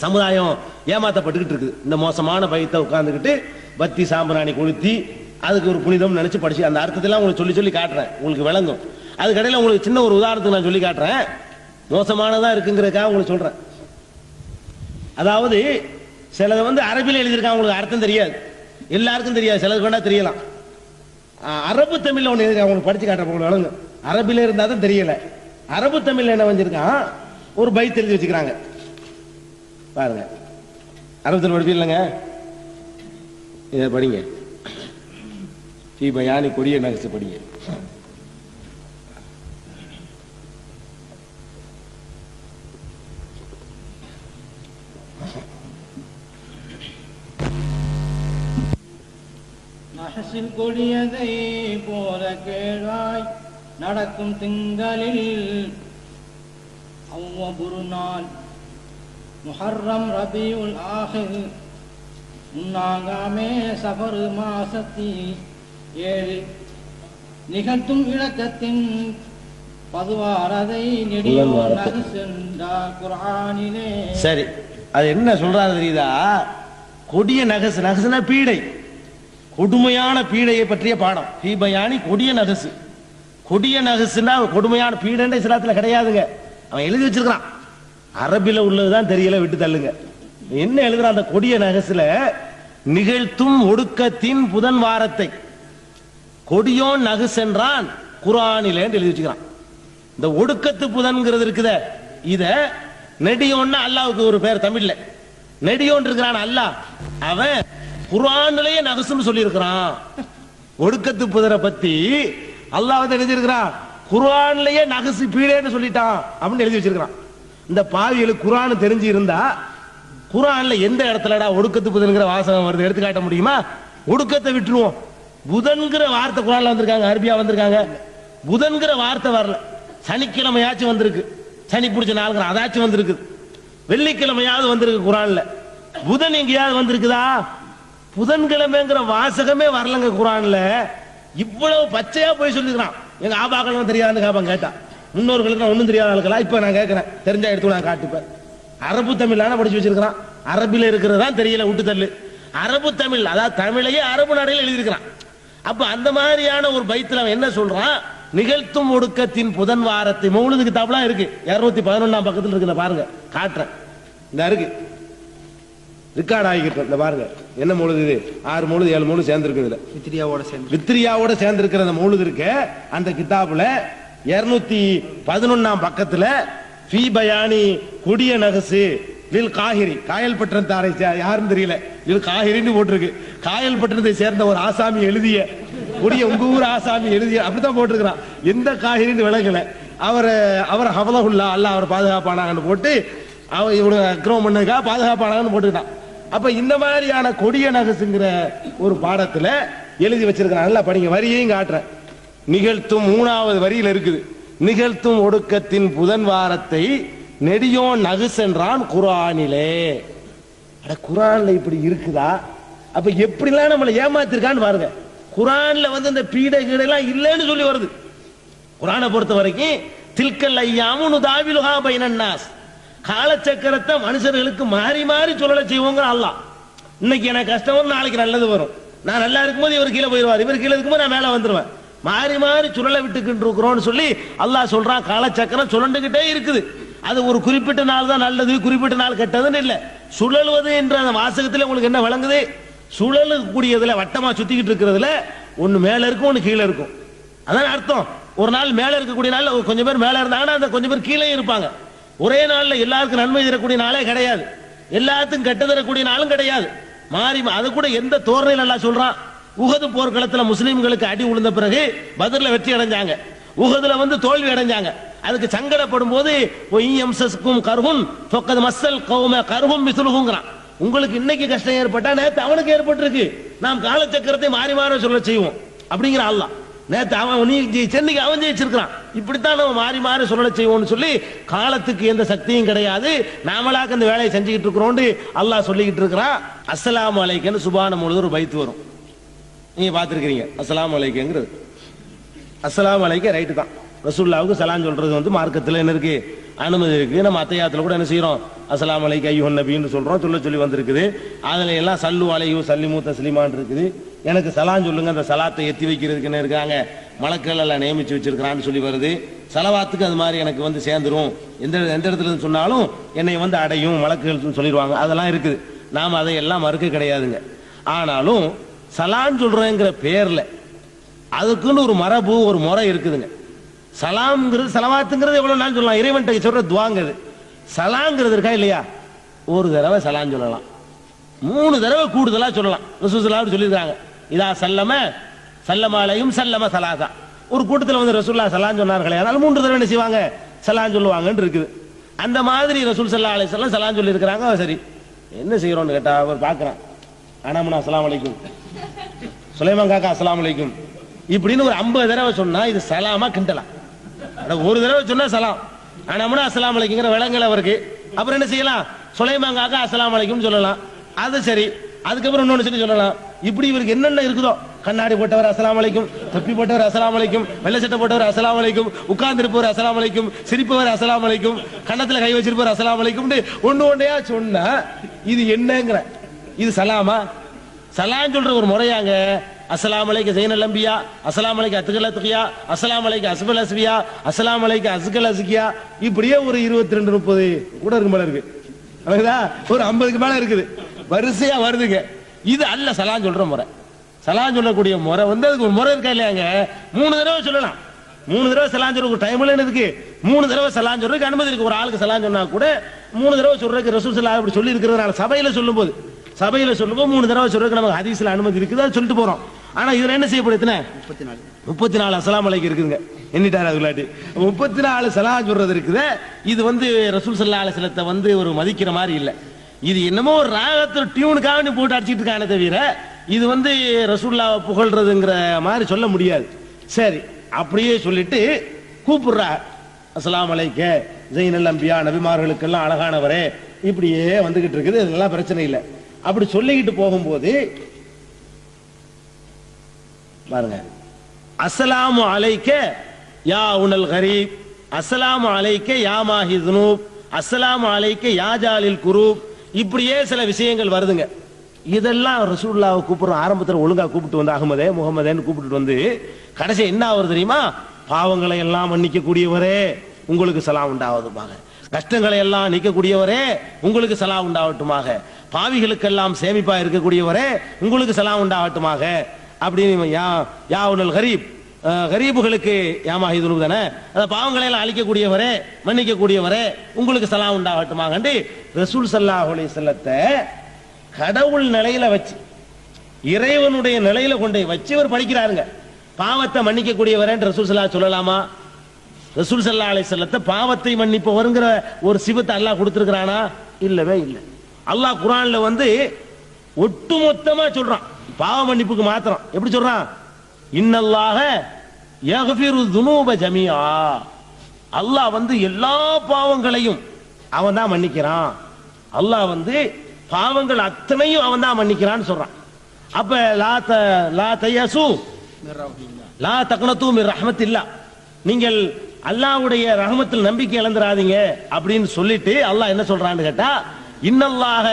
சமுதாயம் ஏமாத்தப்பட்டுக்கிட்டு இருக்குது. இந்த மோசமான பயத்தை உட்கார்ந்துக்கிட்டு பத்தி சாம்பிராணி கொளுத்தி அதுக்கு ஒரு புனிதம் நினைச்சு படிச்சு அந்த அர்த்தத்தெல்லாம் உங்களுக்கு சொல்லி சொல்லி காட்டுறேன், உங்களுக்கு விளங்கும். அதுக்கடையில் உங்களுக்கு சின்ன ஒரு உதாரணத்துக்கு நான் சொல்லி காட்டுறேன், மோசமானதா இருக்குங்கிறதுக்காக உங்களுக்கு சொல்றேன். அதாவது சிலது அரபியில் எழுதியிருக்காங்க, உங்களுக்கு அர்த்தம் தெரியாது, எல்லாருக்கும் தெரியாது, சிலருக்கு வேணா தெரியலாம். அரபு தமிழ்ல ஒன்று எழுதிருக்காங்க, உங்களுக்கு படிச்சு காட்டுறேன், உங்களுக்கு விளங்கும். அரபில இருந்தா தான் தெரியல. அரபு தமிழ்ல என்ன வச்சிருக்கான், ஒரு பைத் எழுதி வச்சுக்கிறாங்க பாருங்க. அரபத்தில் படிப்பீங்க இல்லைங்க, இதை படிங்க. யானி கொடிய நகசு படிங்க. நகசில் கொடியதை போல கேளாய் நடக்கும் திங்களில் அவ்வொரு நாள் முஹர்ரம் ரபியுல் ஆஹிர் முன்னாகாமே சஃபர் மாசத்தி 7 நிகழ்த்தும் இலக்கத்தின் பதுவாரதை நெடியோர் நகு சென்றார் குர்ஆனிலே. சரி, அது என்ன சொல்றாரு தெரியுதா? கொடிய நகசு, நகசுனா பீடை, கொடுமையான பீடையை பற்றிய பாடம். ஹீபயானி கொடிய நகசு. கொடிய நகசுனா கொடுமையான பீடை இஸ்லாத்துல கிடையாதுங்க. அவன் எழுதி வச்சிருக்கான், அரபில உள்ளதுதான் தெரியல, விட்டு தள்ளுங்க. என்ன எழுதுறான் அந்த கொடிய நகசுல? நிகழ்த்தும் ஒடுக்கத்தின் புதன் வாரத்தை கொடியோன் நகு சென்றான் குர்ஆனிலே எழுதி வச்சுக்கிறான். இந்த ஒடுக்கத்து புதன்கிறது இருக்குத, இத நெடியோன்னா அல்லாவுக்கு ஒரு பேர் தமிழ்ல. நெடியோன் இருக்கிறான் அல்லாஹ், அவன் குர்ஆனிலேயே நகசுன்னு சொல்லி இருக்கிறான். ஒடுக்கத்து புதரை பத்தி அல்லாஹ் எழுதியிருக்கிறான், குர்ஆனிலேயே நகசு பீடேன்னு சொல்லிட்டான் அப்படின்னு எழுதி வச்சிருக்கிறான். இந்த பாவிகளுக்கு குர்ஆன் தெரிஞ்சு இருந்தா குர்ஆன்ல எந்த இடத்துலடா ஒடுக்கத்து புதன்கிற வாசகம் வருது எடுத்து காட்ட முடியுமா? ஒடுக்கத்தை விட்டுருவோம். புதன்கிற வார்த்தை குர்ஆன்ல வந்திருக்காங்க, அரபியா வந்திருக்காங்க. புதன்கிற வார்த்தை வரல. சனிக்கிழமையாச்சும் வந்திருக்கு, சனி பிடிச்ச நாளுங்கிற அதாச்சும் வந்திருக்கு. வெள்ளிக்கிழமையாவது வந்திருக்கு குர்ஆன்ல. புதன் எங்கேயாவது வந்திருக்குதா? புதன்கிழமைங்கிற வாசகமே வரலங்க குர்ஆன்ல. இவ்வளவு பச்சையா போய் சொல்லிக்கிறான். எங்க ஆபாக்களும் தெரியாதுன்னு கேட்பாங்க, கேட்டா முன்னோர்களுக்கு ஒன்னும் தெரியாத ஆளுகளா? இப்ப நான் கேட்கிறேன், தெரிஞ்சா எடுத்து நான் காட்டுப்பேன். அரபு தமிழான படிச்சு வச்சிருக்கிறான், அரபில இருக்கிறதான் தெரியல, விட்டு தள்ளு. அரபு தமிழ், அதாவது தமிழையே அரபு நாடையில் எழுதியிருக்கிறான். அப்ப அந்த மாதிரியான ஒரு பைத்துல அவன் என்ன சொல்றான்? நிகழ்த்தும் ஒடுக்கத்தின் புதன் வாரத்தை மௌலுது கிதாப்லாம் இருக்கு, 211 பக்கத்துல இருக்கு. பாருங்க, காட்டுறேன். இந்த இருக்கு, ரெக்கார்ட் ஆகிக்கிட்டு. இந்த பாருங்க, என்ன மௌலுது இது? 6 மௌலுது 7 மௌலுது சேர்ந்துருக்கு. இதுல வித்ரியாவோட சேர்ந்திருக்கிற அந்த மௌலுது இருக்கு. அந்த கிதாபுல 211 பக்கத்துல ஃபீ பயானி கொடிய நகசு லில் காஹிரி, காயல் பட்டணத்தாரை யாருன்னு தெரியல, லில் காஹிரின்னு போட்டிருக்கு. காயல் பட்டணத்தை சேர்ந்த ஒரு ஆசாமி எழுதிய கொடிய, உங்க ஊர் ஆசாமி எழுதிய, அப்படித்தான் போட்டிருக்கிறான். எந்த காஹிரின்னு விளங்கல. அவர் ஹவலகுல்லா, அல்லாஹ் அவர் பாதுகாப்பானாங்கன்னு போட்டு அவர் இவனுக்கு அக்கிரமம் பண்ணதுக்காக பாதுகாப்பானாங்கன்னு போட்டுக்கிட்டான். அப்ப இந்த மாதிரியான கொடிய நகசுங்கிற ஒரு பாடத்துல எழுதி வச்சிருக்கிறான். நல்லா படிங்க, வரியையும் காட்டுறேன். நிகழ்த்தும் 3வது வரியில் இருக்குது, நிகழ்த்தும் ஒடுக்கத்தின் புதன் வாரத்தை நெடியோன் நகு சென்றான் குர்ஆனிலே. அட, குர்ஆன்ல இப்படி இருக்குதா? அப்ப எப்படிலாம் நம்மளை ஏமாத்திருக்கான்னு பாருங்க. குர்ஆன்ல இந்த பீடை கீடெல்லாம் இல்லைன்னு சொல்லி வருது. குர்ஆனை பொறுத்த வரைக்கும் தில்கல் ஐயாமு நுதாவிலுஹா பைனன் நாஸ், காலச்சக்கரத்தை மனுஷர்களுக்கு மாறி மாறி சொல்லல செய்வோங்க அல்லாஹ். இன்னைக்கு எனக்கு கஷ்டம் வரும், நாளைக்கு நல்லது வரும். நான் நல்லா இருக்கும்போது இவர் கீழே போயிடுவார், இவர் கீழே இருக்கும்போது நான் மேல வந்துருவேன். மாறி மாறி சுழல விட்டுக்கிட்டு இருக்கிறோம்னு சொல்லி அல்லாஹ் சொல்றான். காலச்சக்கரம் சுழண்டுகிட்டே இருக்குது. அது ஒரு குறிப்பிட்ட நாள் தான் நல்லது, குறிப்பிட்ட நாள் கெட்டதுன்னு இல்லை. சுழல்வது என்ற அந்த வாசகத்தில் உங்களுக்கு என்ன விளங்குது? சுழலக்கூடியதுல, வட்டமா சுத்திக்கிட்டு இருக்கிறதுல ஒன்னு மேல இருக்கும், ஒன்னு கீழே இருக்கும். அதான் அர்த்தம். ஒரு நாள் மேல இருக்கக்கூடிய நாள் கொஞ்சம் பேர் மேல இருந்தாங்கன்னா அந்த கொஞ்சம் பேர் கீழே இருப்பாங்க. ஒரே நாள்ல எல்லாருக்கும் நன்மை தரக்கூடிய நாளே கிடையாது, எல்லாத்துக்கும் கெட்ட தரக்கூடிய நாளும் கிடையாது. மாறி அது கூட எந்த தோரணையில் எல்லாம் சொல்றான். உஹது போர்க்களத்துல முஸ்லிம்களுக்கு அடி உழுந்த பிறகு பத்ர்ல வெற்றி அடைஞ்சாங்க, உஹதுல தோல்வி அடைஞ்சாங்க. அதுக்கு சங்கடப்படும் போது உங்களுக்கு இன்னைக்கு கஷ்டம் ஏற்பட்டா நேத்து அவனுக்கு ஏற்பட்டிருக்கு, நாம் காலச்சக்கரத்தை மாறி மாறி சொல்ல செய்வோம் அப்படிங்கிற அல்லாஹ். நேத்து அவன் நீ சென்னைக்கு அவன் ஜெயிச்சிருக்கிறான், இப்படித்தான் நம்ம மாறி மாறி சொல்ல செய்வோம்னு சொல்லி காலத்துக்கு எந்த சக்தியும் கிடையாது, நாமளாக அந்த வேலையை செஞ்சுக்கிட்டு இருக்கிறோம் அல்லாஹ் சொல்லிக்கிட்டு இருக்கிறான். அஸ்ஸலாமு அலைக்குன்னு சுபான பொழுது ஒரு பைத்து வரும், நீங்க பார்த்துருக்கிறீங்க. அஸ்ஸலாமு அலைக்குங்கிறது, அஸ்ஸலாமு அலைக்கும் ரைட்டு தான். ரசூலுல்லாஹ்வுக்கு சலாம் சொல்றது மார்க்கத்தில் என்ன இருக்கு? அனுமதி இருக்கு. நம்ம அத்தையாத்துல கூட என்ன செய்யறோம், அஸ்ஸலாமு அலைக்க ஐயுஹன் நபின்னு சொல்றோம், சொல்லி வந்திருக்குது. அதுல எல்லாம் சல்லு அலைஹி சல்லிமு தஸ்லீமான் இருக்குது. எனக்கு சலாம் சொல்லுங்க, அந்த சலாத்தை எத்தி வைக்கிறதுக்கு என்ன இருக்காங்க, மலக்கள் எல்லாம் நியமிச்சு வச்சிருக்கிறான்னு சொல்லி வருது. சலவாத்துக்கு அது மாதிரி எனக்கு வந்து சேர்ந்துரும், எந்த இடத்துல இருந்து சொன்னாலும் என்னை வந்து அடையும் மலக்குகள் சொல்லிடுவாங்க, அதெல்லாம் இருக்குது. நாம் அதையெல்லாம் மறுக்க கிடையாதுங்க. ஆனாலும் சலான் சொல்றேங்கிற பேர்ல அதுக்குன்னு ஒரு மரபு, ஒரு முறை இருக்குதுங்க. சலாம்ங்கிறது, சலவாத்துங்கிறது எவ்வளவு நாள் சொல்லலாம், இறைவன்கிட்ட சொல்ற துவாங்கிறது. சலாங்கிறது இருக்கா இல்லையா, ஒரு தடவை சலான் சொல்லலாம், 3 தடவை கூடுதலா சொல்லலாம். ரசூலுல்லாஹி சொல்லியிருக்காங்க, இதா சல்லம சல்லமாலையும் சல்லம சலாதா. ஒரு கூட்டத்தில் வந்து ரசூலுல்லாஹ் சலான் சொன்னார்களே, அதனால 3 தடவை என்ன செய்வாங்க, சலான் சொல்லுவாங்கன்னு இருக்குது. அந்த மாதிரி ரசூல் ஸல்லல்லாஹு அலைஹி வஸல்லம் சலான் சொல்லி இருக்கிறாங்க. சரி, என்ன செய்யறோம்னு கேட்டா அவர் பார்க்கறான், அனாமுனா அஸ்ஸலாமு அலைக்கும், சுலைமான் காக்கா அஸ்ஸலாமு அலைக்கும் இப்படின்னு ஒரு 50 தடவை சொன்னா இது சலாமா கிண்டலா? ஒரு தடவை சொன்னா சலாம், அனாமுனா அஸ்ஸலாமு அலைக்குங்கிற விளங்கல அவருக்கு. அப்புறம் என்ன செய்யலாம், சுலைமான் காக்கா அஸ்ஸலாமு அலைக்கும் சொல்லலாம், அது சரி. அதுக்கப்புறம் இன்னொன்னு சொல்லி சொல்லலாம். இப்படி இவருக்கு என்னென்ன இருக்குதோ, கண்ணாடி போட்டவர் அஸ்ஸலாமு அலைக்கும், தொப்பி போட்டவர் அஸ்ஸலாமு அலைக்கும், வெள்ளை சட்டை போட்டவர் அஸ்ஸலாமு அலைக்கும், உட்கார்ந்து இருப்பவர் அஸ்ஸலாமு அலைக்கும், சிரிப்பவர் அஸ்ஸலாமு அலைக்கும், கண்ணத்துல கை வச்சிருப்பவர் அஸ்ஸலாமு அலைக்கும், ஒண்ணு ஒண்ணையா சொன்னா இது என்னங்கிற, இது சலாமா? சலாம் சொல்ற ஒரு முறையாங்க. அஸ்ஸலாமு அலைக்க ஸைனல் அம்பியா, அஸ்ஸலாமு அலைக்க அத்கல் அத்கியா, அஸ்ஸலாமு அலைக்க அஸ்ஃபல் அஸ்ஃபியா, அஸ்ஸலாமு அலைக்க அஸ்கல் அஸ்கியா, இப்படியே ஒரு 22 30 கூட இருக்கு மேல இருக்கு. ஒரு 50க்கு மேல இருக்குது, வரிசையா வருதுங்க. இது அல்ல சலாம் சொல்ற முறை. சலாம் சொல்லக்கூடிய முறை வந்து அதுக்கு ஒரு முறை இருக்கா இல்லையாங்க. 3 தடவை சொல்லலாம், 3 தடவை சலாம் சொல்றதுக்கு டைம் இல்ல இருக்கு. 3 தடவை சலாம் சொல்றதுக்கு அனுமதி இருக்கு. ஒரு ஆளுக்கு சலாம் சொன்னா கூட 3 தடவை சொல்றதுக்கு ரசூல் ஸல்லல்லாஹு அப்படி சொல்லி இருக்கிறதுனால சபையில சொல்லும்போது 3 தடவை சொல்றதுக்கு நமக்கு ஹதீஸ்ல அனுமதி இருக்குது, அது சொல்லிட்டு போறோம். ஆனா இதுல என்ன செய்யப்படுதுன்னா 34 அஸ்ஸலாமு அலைக்கும் இருக்குங்க. எண்ணிட்டாரு அதுலாட்டி 34 சலாம் சொல்றது இருக்குது. இது வந்து ரசூல் ஸல்லல்லாஹு அலைஹி வஸல்லத்தை வந்து ஒரு மதிக்கிற மாதிரி இல்ல. இது என்னமோ ஒரு ராகத்துல டியூனுக்காக போட்டு அடிச்சிட்டு இருக்கானே தவிர இது வந்து ரசூலுல்லாஹ் புகழ்றதுங்கிற மாதிரி சொல்ல முடியாது. சரி, அப்படியே சொல்லிட்டு கூப்பிடுறா, அஸ்ஸலாமு அலைக்க ஸைனல் அம்பியா, நபிமார்களுக்கெல்லாம் அழகானவரே, இப்படியே வந்துகிட்டு இருக்குது. இதெல்லாம் பிரச்சனை இல்லை. அப்படி சொல்லிக்கிட்டு போகும்போது பாருங்க, அஸ்ஸலாமு அலைக்க யா உனல் கரீப், அஸ்ஸலாமு அலைக்க யா மாஹி துனூப், அஸ்ஸலாமு அலைக்க யா ஜாலில் குரூப், இப்படியே சில விஷயங்கள் வருதுங்க. இதெல்லாம் ரசூலுல்லாஹ் கூப்பிடுறோம். ஆரம்பத்தில் ஒழுங்கா கூப்பிட்டு வந்து அகமதே முகமதேன்னு கூப்பிட்டு வந்து கடைசி என்ன ஆகுது தெரியுமா, பாவங்களை எல்லாம் மன்னிக்க கூடியவரே உங்களுக்கு சலாம் உண்டாவதுமாக, கஷ்டங்களை எல்லாம் நீக்கக்கூடியவரே உங்களுக்கு சலாம் உண்டாவட்டுமாக, பாவிகளுக்கெல்லாம் சேமிப்பா இருக்கக்கூடியவரே உங்களுக்கு சலாம் உண்டாவட்டுமாக அப்படின்னு யா உனல் கரீப், கரீபுகளுக்கு யாமாஹி துனூப் தானே, அந்த பாவங்களை எல்லாம் அழிக்கக்கூடியவரே மன்னிக்கக்கூடியவரே உங்களுக்கு சலாம் உண்டாகட்டுமாக ரசூல் ஸல்லல்லாஹு அலைஹி வஸல்லத்தை கடவுள் நிலையில வச்சு, இறைவனுடைய நிலையில கொண்டு வச்சு இவர் படிக்கிறாருங்க. பாவத்தை மன்னிக்கக்கூடியவரே ரசூல் ஸல்லல்லாஹு சொல்லலாமா? ரசூல் ஸல்லல்லாஹு அலைஹி வஸல்லத்தை பாவத்தை மன்னிப்பவர்ங்கிற ஒரு சிவத்தை அல்லாஹ் கொடுத்திருக்கிறானா? இல்லவே இல்லை. அல்லாஹ் குர்ஆன்ல வந்து ஒட்டுமொத்தமா சொல்றான், பாவ மன்னிப்புக்கு மாத்திரம். எப்படி சொல்றான்? இன்னல்லாஹ யக்ஃபிரு துனூப ஜமீஆ, அல்லாஹ் வந்து எல்லா பாவங்களையும் அவன் தான் மன்னிக்கிறான். அல்லாஹ் வந்து பாவங்கள் அத்தனையும் அவன் தான் மன்னிக்கிறான்னு சொல்றான். அப்ப லா தயசு லா தக்னது மிர் ரஹ்மத்தில்லா, நீங்கள் அல்லாஹ்வுடைய ரஹ்மத்தில் நம்பிக்கை இழந்துராதீங்க அப்படின்னு சொல்லிட்டு அல்லாஹ் என்ன சொல்றான்னு கேட்டா, இன்னல்லாஹ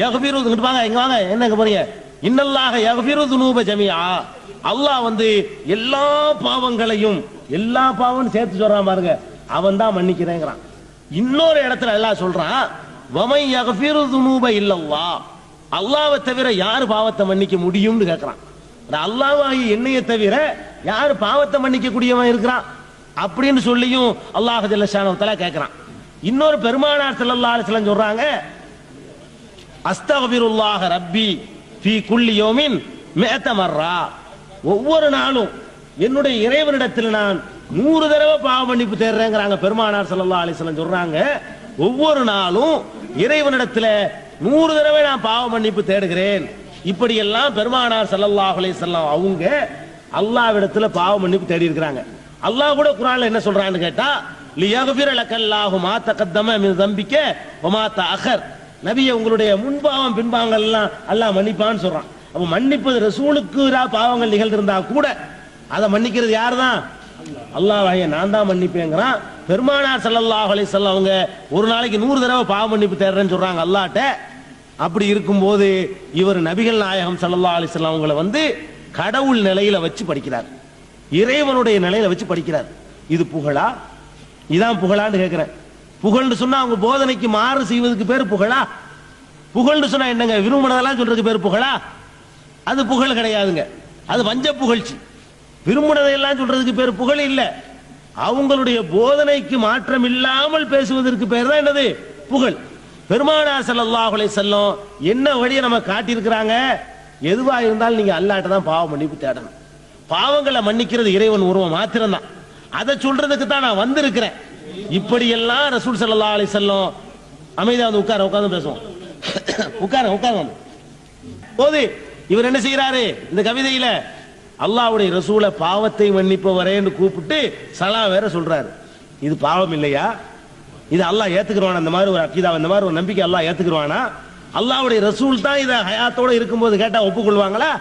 யக்ஃபிரு, இங்க வாங்க, இங்க வாங்க, என்னங்க போறீங்க, இன்னல்லாஹ யக்ஃபிரு துனூப ஜமீஆ, அல்லாஹ் வந்து எல்லா பாவங்களையும், எல்லா பாவம் சேர்த்து சொல்றான் பாருங்க, அவன் தான் மன்னிக்கிறேங்கிறான். இன்னொரு இடத்துல அல்லாஹ் சொல்றான், வமை யக்ஃபிரு துனூப இல்லல்லாஹ், அல்லாஹ்வை தவிர யார் பாவத்தை மன்னிக்க முடியும்னு கேட்கிறான். அல்லாஹ்வாகிய என்னைய தவிர யார் பாவத்தை மன்னிக்க கூடியவன் இருக்கிறான் அப்படின்னு சொல்லியும் அல்லாஹ் ஜல்ல ஷானஹு தஆலா கேட்கிறான். இன்னொரு பெருமானார் ஸல்லல்லாஹு அலைஹி வஸல்லம் சொல்றாங்க, அஸ்தக்ஃபிருல்லாஹ ரப்பி ஃபீ குல்லி யௌமின் மிஅத மர்ரா, ஒவ்வொரு நாளும் என்னுடைய இறைவனிடத்தில் நான் 100 தடவை பாவ மன்னிப்பு தேடுறேங்கிறாங்க பெருமானார் ஸல்லல்லாஹு அலைஹி வஸல்லம் சொல்றாங்க. ஒவ்வொரு நாளும் இறைவனிடத்தில் 100 தடவை நான் பாவ மன்னிப்பு தேடுகிறேன். இப்படி எல்லாம் பெருமானார் ஸல்லல்லாஹு அலைஹி வஸல்லம் அவங்க அல்லாஹ்விடத்தில் பாவ மன்னிப்பு தேடி இருக்கிறாங்க. அல்லாஹ் கூட குர்ஆன்ல என்ன சொல்றான்னு கேட்டா, லியக்ஃபிர லக்கல்லாஹு மா தகத்தம மின் தம்பிக வ மா தஅഖர், நபியே உங்களுடைய முன்பாவம் பின்பாவங்கள் எல்லாம் அல்லாஹ் மன்னிப்பான்னு சொல்றான். அப்ப மன்னிப்பது ரசூலுக்கு பாவங்கள் நிகழ்ந்திருந்தா கூட அதை மன்னிக்கிறது யார் தான்? அல்லாஹ்வே நான் தான் மன்னிப்பேங்கிறான். பெருமானார் ஸல்லல்லாஹு அலைஹி வஸல்லம் அவங்க ஒரு நாளைக்கு 100 தடவை பாவ மன்னிப்பு தேடுறேன்னு சொல்றாங்க அல்லாஹ்ட்ட. அப்படி இருக்கும்போது இவர் நபிகள் நாயகம் ஸல்லல்லாஹு அலைஹி வஸல்லம் அவங்களை வந்து கடவுள் நிலையில வச்சு படிக்கிறார், இறைவனுடைய நிலையில வச்சு படிக்கிறார். இது புகழா? இதான் புகழான்னு கேட்கிறேன். புகழ்னு சொன்னா அவங்க போதனைக்கு மாறு செய்வதற்கு பேர் புகழா? புகழ்னு சொன்னா என்னங்க, விரும்பினதெல்லாம் சொல்றதுக்கு பேர் புகழா? அது புகழ் கிடையாதுங்க, அது வஞ்ச புகழ்ச்சி. விரும்பினதையெல்லாம் சொல்றதுக்கு பேர் புகழ் இல்ல. அவங்களுடைய போதனைக்கு மாற்றம் இல்லாமல் பேசுவதற்கு பேர் தான் என்னது, புகழ். பெருமானார் ஸல்லல்லாஹு அலைஹி வஸல்லம் என்ன வழியை நம்ம காட்டியிருக்கிறாங்க, எதுவா இருந்தாலும் நீங்க அல்லாஹ்ட்ட தான் பாவம் மன்னிப்பு தேடணும். பாவங்களை மன்னிக்கிறது இறைவன் உருவம் மாத்திரம் தான். அதை சொல்றதுக்கு தான் நான் வந்திருக்கிறேன். இப்படி எல்லாம் ரசூல் ஸல்லல்லாஹு அலைஹி வஸல்லம் அமைதியா வந்து உட்கார்ந்து பேசுவோம். உட்கார்ந்து போது இவர் என்ன செய்யறாரு, இந்த கவிதையில அல்லாஹ்வுடைய ரசூலை பாவத்தை மன்னிப்பவரேன்னு கூப்பிட்டு சலாம் வேற சொல்றாரு. இது பாவம் இல்லையா? இது அல்லாஹ் ஏத்துக்குவானா? இந்த மாதிரி ஒரு அக்கீதா, இந்த மாதிரி ஒரு நம்பிக்கை அல்லாஹ் ஏத்துக்குவானா? அல்லாஹ்வுடைய ரசூல் தான் இதை ஹயாத்தோட இருக்கும்போது கேட்டா ஒப்புக்கொள்வாங்களா?